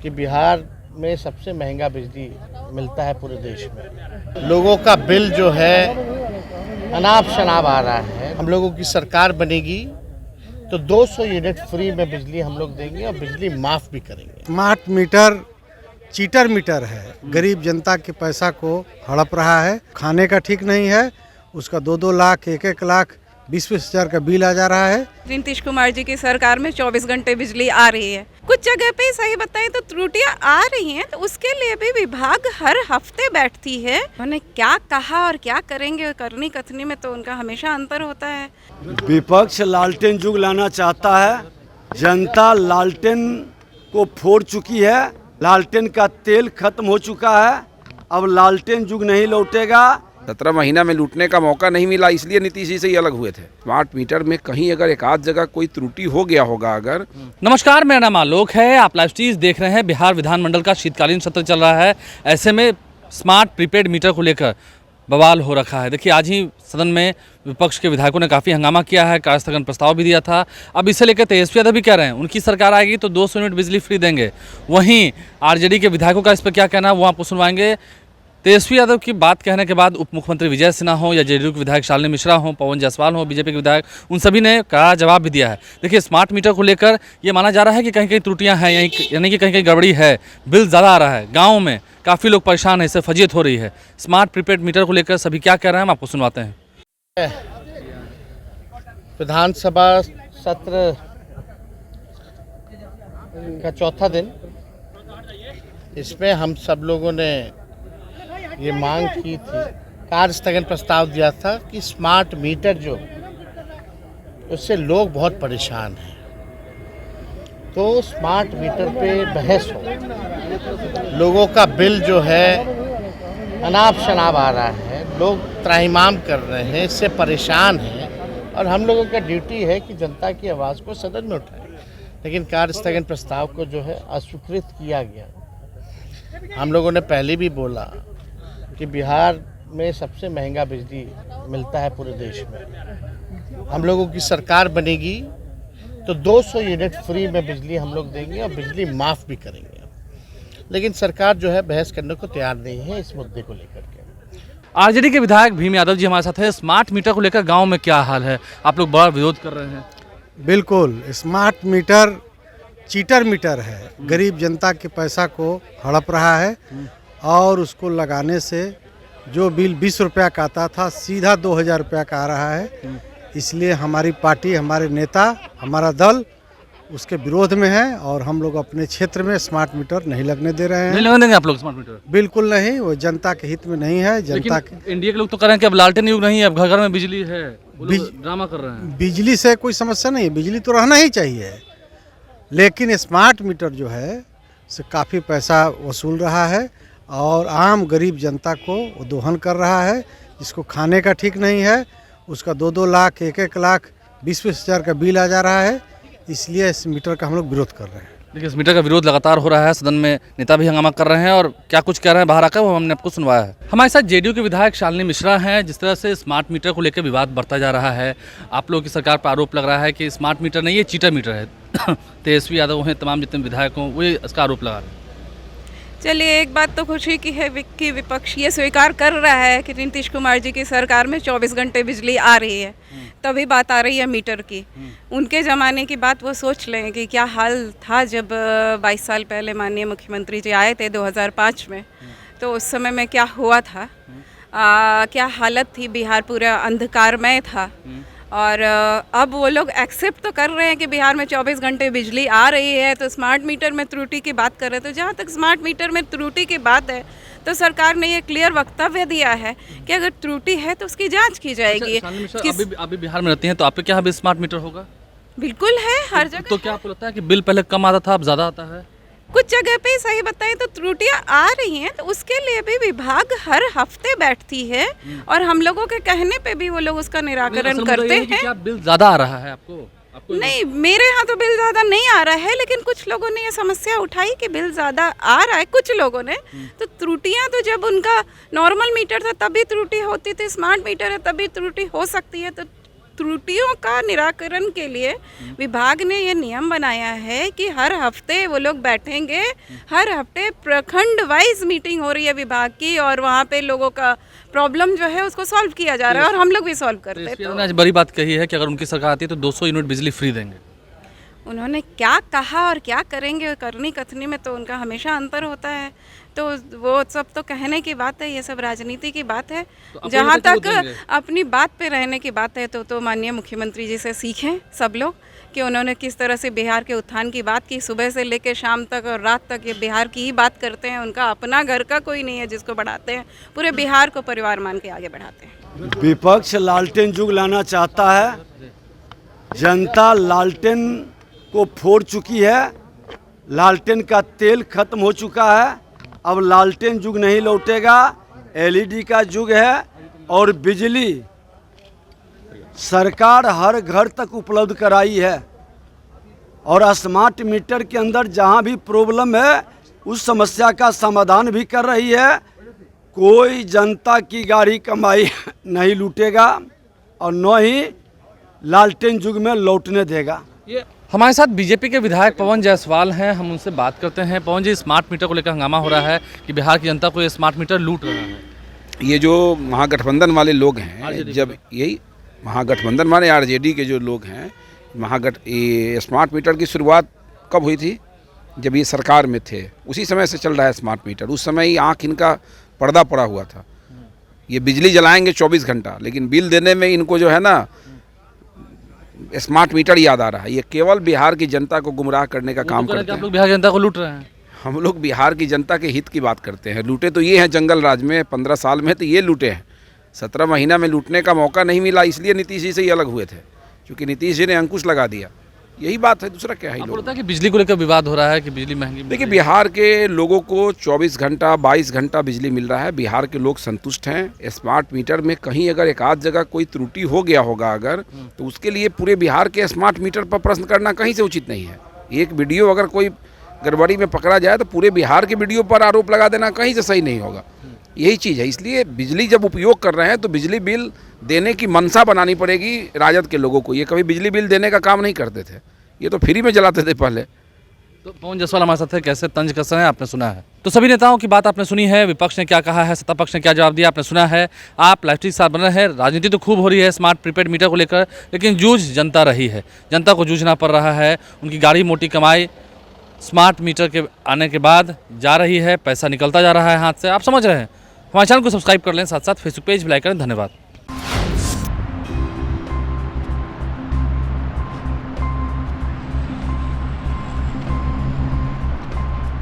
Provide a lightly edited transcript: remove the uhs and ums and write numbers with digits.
कि बिहार में सबसे महंगा बिजली मिलता है पूरे देश में। लोगों का बिल जो है अनाप शनाप आ रहा है। हम लोगों की सरकार बनेगी तो 200 यूनिट फ्री में बिजली हम लोग देंगे और बिजली माफ़ भी करेंगे। स्मार्ट मीटर चीटर मीटर है, गरीब जनता के पैसा को हड़प रहा है। खाने का ठीक नहीं है, उसका 2-2 लाख 1-1 लाख 20-20 हज़ार का बिल आ जा रहा है। नीतीश कुमार जी की सरकार में 24 घंटे बिजली आ रही है। कुछ जगह पे सही बताएं तो त्रुटियां आ रही हैं, तो उसके लिए भी विभाग हर हफ्ते बैठती है। उन्होंने क्या कहा और क्या करेंगे और करनी कथनी में तो उनका हमेशा अंतर होता है। विपक्ष लालटेन युग लाना चाहता है। जनता लालटेन को फोड़ चुकी है, लालटेन का तेल खत्म हो चुका है, अब लालटेन युग नहीं लौटेगा। 17 महीना में लूटने का मौका नहीं मिला, इसलिए नीतीश जी से ही अलग हुए थे। स्मार्ट मीटर में कहीं अगर एक आध जगह कोई त्रुटि हो गया होगा अगर। नमस्कार, मेरा नाम आलोक है। आप लाइव स्ट्रीम देख रहे हैं। बिहार विधानमंडल का शीतकालीन सत्र चल रहा है। ऐसे में स्मार्ट प्रीपेड मीटर को लेकर बवाल हो रखा है। देखिए, आज ही सदन में विपक्ष के विधायकों ने काफ़ी हंगामा किया है, कार्यस्थगन प्रस्ताव भी दिया था। अब इसे लेकर तेजस्वी यादव भी कह रहे हैं उनकी सरकार आएगी तो 200 यूनिट बिजली फ्री देंगे। वहीं आरजेडी के विधायकों का इस पर क्या कहना है वो आपको सुनवाएंगे। तेजस्वी यादव की बात कहने के बाद उप मुख्यमंत्री विजय सिन्हा हो या जेडीयू के विधायक शालिनी मिश्रा हो, पवन जायसवाल हो, बीजेपी के विधायक, उन सभी ने कड़ा जवाब भी दिया है। देखिए, स्मार्ट मीटर को लेकर ये माना जा रहा है कि कहीं कहीं त्रुटियां हैं, यानी कि कहीं कहीं गड़बड़ी है, बिल ज़्यादा आ रहा है। गाँव में काफ़ी लोग परेशान हैं, इससे फजीयत हो रही है। स्मार्ट प्रीपेड मीटर को लेकर सभी क्या कह रहे हैं हम आपको सुनवाते हैं। विधानसभा सत्र का चौथा दिन, इसमें हम सब लोगों ने ये मांग की थी, कार्यस्थगन प्रस्ताव दिया था कि स्मार्ट मीटर जो, उससे लोग बहुत परेशान हैं, तो स्मार्ट मीटर पे बहस हो। लोगों का बिल जो है अनाप शनाप आ रहा है, लोग त्राहिमाम कर रहे हैं, इससे परेशान हैं और हम लोगों का ड्यूटी है कि जनता की आवाज़ को सदन में उठाएं। लेकिन कार्यस्थगन प्रस्ताव को जो है अस्वीकृत किया गया। हम लोगों ने पहले भी बोला कि बिहार में सबसे महंगा बिजली मिलता है पूरे देश में। हम लोगों की सरकार बनेगी तो 200 यूनिट फ्री में बिजली हम लोग देंगे और बिजली माफ़ भी करेंगे। लेकिन सरकार जो है बहस करने को तैयार नहीं है इस मुद्दे को लेकर के। आरजेडी के विधायक भीम यादव जी हमारे साथ है। स्मार्ट मीटर को लेकर गाँव में क्या हाल है? आप लोग बड़ा विरोध कर रहे हैं। बिल्कुल, स्मार्ट मीटर चीटर मीटर है, गरीब जनता के पैसा को हड़प रहा है और उसको लगाने से जो बिल 20 रुपया का आता था सीधा 2000 रुपया का आ रहा है। इसलिए हमारी पार्टी, हमारे नेता, हमारा दल उसके विरोध में है और हम लोग अपने क्षेत्र में स्मार्ट मीटर नहीं लगने दे रहे हैं। नहीं लगने देंगे आप लोग स्मार्ट मीटर? बिल्कुल नहीं, वो जनता के हित में नहीं है। जनता के इंडिया के लोग तो कह रहे हैं कि अब लालटेन युग नहीं है, अब घर घर में बिजली है। ड्रामा कर रहे हैं। बिजली से कोई समस्या नहीं है, बिजली तो रहना ही चाहिए, लेकिन स्मार्ट मीटर जो है से काफ़ी पैसा वसूल रहा है और आम गरीब जनता को वो दोहन कर रहा है। जिसको खाने का ठीक नहीं है, उसका 2-2 लाख 1-1 लाख 20-20 हज़ार का बिल आ जा रहा है। इसलिए इस मीटर का हम लोग विरोध कर रहे हैं। देखिए, इस मीटर का विरोध लगातार हो रहा है, सदन में नेता भी हंगामा कर रहे हैं और क्या कुछ कह रहे हैं बाहर आकर वो हमने आपको सुनवाया है। हमारे साथ जेडीयू के विधायक शालिनी मिश्रा हैं। जिस तरह से स्मार्ट मीटर को लेकर विवाद बढ़ता जा रहा है, आप लोगों की सरकार पर आरोप लग रहा है कि स्मार्ट मीटर नहीं, ये चीटर मीटर है। तेजस्वी यादव हैं, तमाम जितने विधायक हों, वो इसका आरोप लगा रहे हैं। चलिए, एक बात तो खुशी की है कि विपक्ष ये स्वीकार कर रहा है कि नीतीश कुमार जी की सरकार में 24 घंटे बिजली आ रही है। तभी बात आ रही है मीटर की। उनके ज़माने की बात वो सोच लें कि क्या हाल था जब 22 साल पहले माननीय मुख्यमंत्री जी आए थे 2005 में, तो उस समय में क्या हुआ था, क्या हालत थी, बिहार पूरा अंधकारमय था। और अब वो लोग एक्सेप्ट तो कर रहे हैं कि बिहार में 24 घंटे बिजली आ रही है, तो स्मार्ट मीटर में त्रुटि की बात कर रहे हैं। तो जहाँ तक स्मार्ट मीटर में त्रुटि की बात है, तो सरकार ने ये क्लियर वक्तव्य दिया है कि अगर त्रुटि है तो उसकी जांच की जाएगी। अभी बिहार में रहती हैं, तो आपके क्या अभी स्मार्ट मीटर होगा? बिल्कुल है, हर जगह। तो क्या आपको लगता है कि बिल पहले कम आता था, अब ज़्यादा आता है? कुछ जगह पे सही बताएं तो त्रुटियां आ रही हैं, तो उसके लिए भी विभाग हर हफ्ते बैठती है और हम लोगों के कहने पे भी वो लोग उसका निराकरण करते हैं। क्या बिल ज़्यादा आ रहा है आपको? नहीं, मेरे यहाँ तो बिल ज़्यादा नहीं आ रहा है, लेकिन कुछ लोगों ने ये समस्या उठाई कि बिल ज़्यादा आ रहा है कुछ लोगों ने। तो त्रुटियां तो जब उनका नॉर्मल मीटर था तभी त्रुटि होती थी, स्मार्ट मीटर है तभी त्रुटि हो सकती है, तो त्रुटियों का निराकरण के लिए विभाग ने ये नियम बनाया है कि हर हफ्ते वो लोग बैठेंगे, हर हफ्ते प्रखंड वाइज मीटिंग हो रही है विभाग की, और वहाँ पे लोगों का प्रॉब्लम जो है उसको सॉल्व किया जा रहा है, और हम लोग भी सॉल्व करते हैं। उन्होंने आज बड़ी बात कही है कि अगर उनकी सरकार आती है तो 200 यूनिट बिजली फ्री देंगे। उन्होंने क्या कहा और क्या करेंगे, करनी कथनी में तो उनका हमेशा अंतर होता है। तो वो सब तो कहने की बात है, ये सब राजनीति की बात है। जहाँ तक अपनी बात पे रहने की बात है तो माननीय मुख्यमंत्री जी से सीखें सब लोग कि उन्होंने किस तरह से बिहार के उत्थान की बात की। सुबह से लेकर शाम तक और रात तक ये बिहार की ही बात करते हैं। उनका अपना घर का कोई नहीं है जिसको बढ़ाते हैं, पूरे बिहार को परिवार मान के आगे बढ़ाते हैं। विपक्ष लालटेन युग लाना चाहता है। जनता लालटेन को फोड़ चुकी है, लालटेन का तेल खत्म हो चुका है। अब लालटेन युग नहीं लौटेगा, एलईडी का युग है। और बिजली सरकार हर घर तक उपलब्ध कराई है, और स्मार्ट मीटर के अंदर जहां भी प्रॉब्लम है उस समस्या का समाधान भी कर रही है। कोई जनता की गाढ़ी कमाई नहीं लूटेगा और न ही लालटेन युग में लौटने देगा। हमारे साथ बीजेपी के विधायक पवन जायसवाल हैं, हम उनसे बात करते हैं। पवन जी, स्मार्ट मीटर को लेकर हंगामा हो रहा है कि बिहार की जनता को ये स्मार्ट मीटर लूट रहा है। ये जो महागठबंधन वाले लोग हैं, जब यही महागठबंधन माने आरजेडी के जो लोग हैं, ये स्मार्ट मीटर की शुरुआत कब हुई थी? जब ये सरकार में थे, उसी समय से चल रहा है स्मार्ट मीटर। उस समय ही आँख इनका पर्दा पड़ा हुआ था। ये बिजली जलाएंगे 24 घंटा, लेकिन बिल देने में इनको जो है ना स्मार्ट मीटर याद आ रहा है। ये केवल बिहार की जनता को गुमराह करने का काम करते हैं। आप लोग बिहार की जनता को लूट रहे हैं। हम लोग बिहार की जनता के हित की बात करते हैं। लूटे तो ये हैं जंगल राज में 15 साल में, तो ये लूटे हैं। 17 महीना में लूटने का मौका नहीं मिला, इसलिए नीतीश जी से ही अलग हुए थे, क्योंकि नीतीश जी ने अंकुश लगा दिया। यही बात है, दूसरा क्या है। बोलता है कि बिजली को लेकर विवाद हो रहा है कि बिजली महंगी। देखिए, बिहार के लोगों को 24 घंटा 22 घंटा बिजली मिल रहा है। बिहार के लोग संतुष्ट हैं। स्मार्ट मीटर में कहीं अगर एक आध जगह कोई त्रुटि हो गया होगा अगर, तो उसके लिए पूरे बिहार के स्मार्ट मीटर पर प्रश्न करना कहीं से उचित नहीं है। एक वीडियो अगर कोई गड़बड़ी में पकड़ा जाए तो पूरे बिहार के वीडियो पर आरोप लगा देना कहीं से सही नहीं होगा। यही चीज़ है। इसलिए बिजली जब उपयोग कर रहे हैं तो बिजली बिल देने की मनसा बनानी पड़ेगी राजद के लोगों को। ये कभी बिजली बिल देने का काम नहीं करते थे, ये तो फ्री में जलाते थे पहले। तो पवन जायसवाल हमारे साथ है, कैसे तंज कस रहे हैं आपने सुना है। तो सभी नेताओं की बात आपने सुनी है, विपक्ष ने क्या कहा है, सत्ता पक्ष ने क्या जवाब दिया आपने सुना है। आप लाइव के साथ बन रहे हैं। राजनीति तो खूब हो रही है स्मार्ट प्रीपेड मीटर को लेकर, लेकिन जूझ जनता रही है। जनता को जूझना पड़ रहा है। उनकी गाढ़ी मोटी कमाई स्मार्ट मीटर के आने के बाद जा रही है, पैसा निकलता जा रहा है हाथ से। आप समझ रहे हैं। हमारे चैनल को सब्सक्राइब कर लें, साथ साथ फेसबुक पेज भी लाइक करें। धन्यवाद।